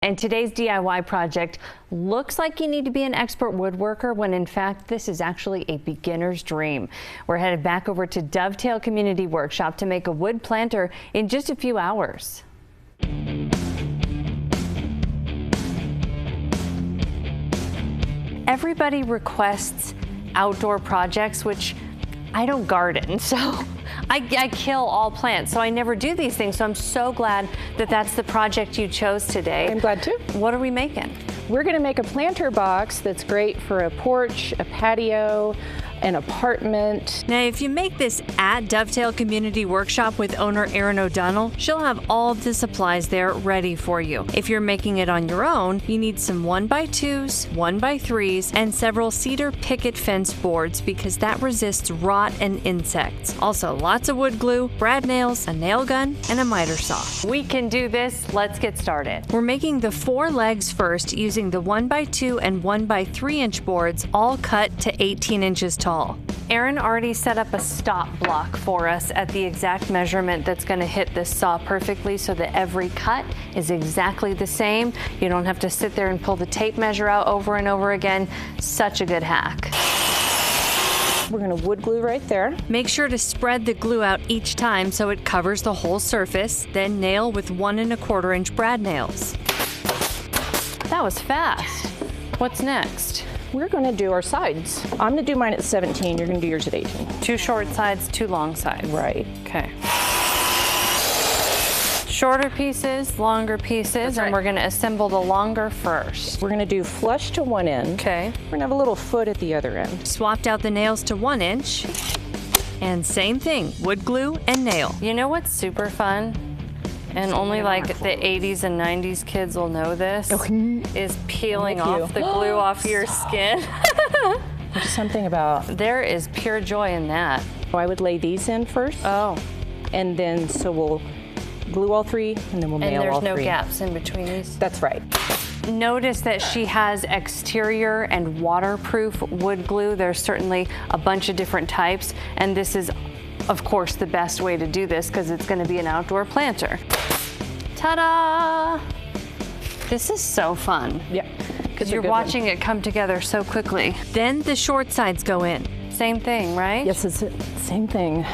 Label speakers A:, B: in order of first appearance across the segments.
A: And today's DIY project looks like you need to be an expert woodworker when in fact this is actually a beginner's dream. We're headed back over to Dovetail Community Workshop to make a wood planter in just a few hours. Everybody requests outdoor projects, which I don't garden, so I kill all plants, so I never do these things. So I'm so glad that that's the project you chose today.
B: I'm glad too.
A: What are we making?
B: We're going to make a planter box that's great for a porch, a patio, an apartment.
A: Now, if you make this at Dovetail Community Workshop with owner Erin O'Donnell, she'll have all of the supplies there ready for you. If you're making it on your own, you need some 1x2s, 1x3s, and several cedar picket fence boards because that resists rot and insects. Also, lots of wood glue, brad nails, a nail gun, and a miter saw. We can do this. Let's get started. We're making the 4 legs first using the 1x2 and 1x3 inch boards, all cut to 18 inches tall. Erin already set up a stop block for us at the exact measurement that's going to hit this saw perfectly so that every cut is exactly the same. You don't have to sit there and pull the tape measure out over and over again. Such a good hack.
B: We're going to wood glue right there.
A: Make sure to spread the glue out each time so it covers the whole surface, then nail with 1 1/4 inch brad nails. That was fast. What's next?
B: We're going to do our sides. I'm going to do mine at 17. You're going to do yours at 18.
A: 2 short sides, 2 long sides.
B: Right.
A: Okay. Shorter pieces, longer pieces, and we're going to assemble the longer first.
B: We're going to do flush to one end.
A: Okay.
B: We're going to have a little foot at the other end.
A: Swapped out the nails to 1 inch. And same thing, wood glue and nail. You know what's super fun? And only like the 80s and 90s kids will know this, is peeling off the glue off your skin.
B: There's something about...
A: There is pure joy in that.
B: I would lay these in first.
A: Oh.
B: And then, so we'll glue all 3, and then we'll nail all 3.
A: And there's no gaps in between these?
B: That's right.
A: Notice that she has exterior and waterproof wood glue. There's certainly a bunch of different types, and this is of course the best way to do this because it's going to be an outdoor planter. Ta-da! This is so fun.
B: Yeah.
A: Because you're watching it come together so quickly. Then the short sides go in. Same thing, right?
B: Yes, it's the same thing.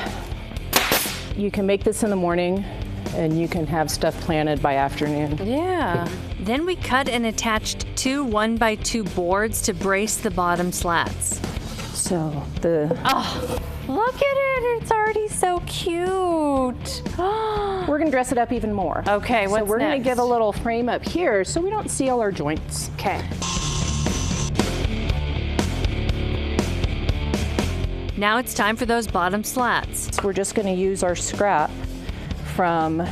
B: You can make this in the morning and you can have stuff planted by afternoon.
A: Yeah. Then we cut and attached 2 1x2 boards to brace the bottom slats.
B: So the...
A: Oh, look at it. It's already so cute.
B: We're going to dress it up even more.
A: Okay, what's
B: So we're going to
A: next?
B: give a little frame up here so we don't see all our joints.
A: Okay. Now it's time for those bottom slats.
B: So we're just going to use our scrap from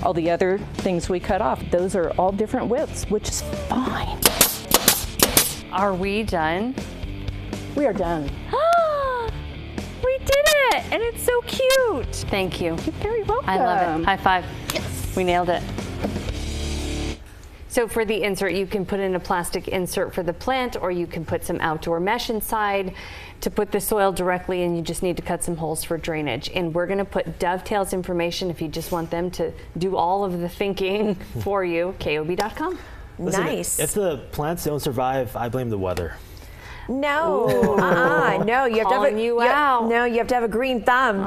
B: all the other things we cut off. Those are all different widths, which is fine.
A: Are we done?
B: We are done.
A: We did it, and it's so cute. Thank you.
B: You're very welcome.
A: I love it. High five.
B: Yes.
A: We nailed it. So for the insert, you can put in a plastic insert for the plant, or you can put some outdoor mesh inside to put the soil directly in. You just need to cut some holes for drainage. And we're going to put Dovetail's information if you just want them to do all of the thinking for you, KOB.com.
C: Listen,
D: Nice.
C: if the plants don't survive, I blame the weather.
D: No, no, you have to have no, you have to have a green thumb.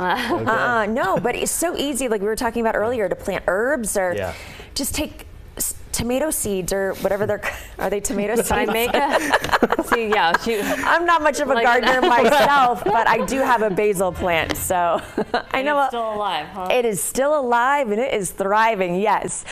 D: No, but it's so easy. Like we were talking about earlier, to plant herbs or just take tomato seeds or whatever are they tomato seeds?
A: I make see, yeah.
D: I'm not much of a gardener myself, but I do have a basil plant, so I know
A: it's still alive, huh?
D: It is still alive and it is thriving. Yes.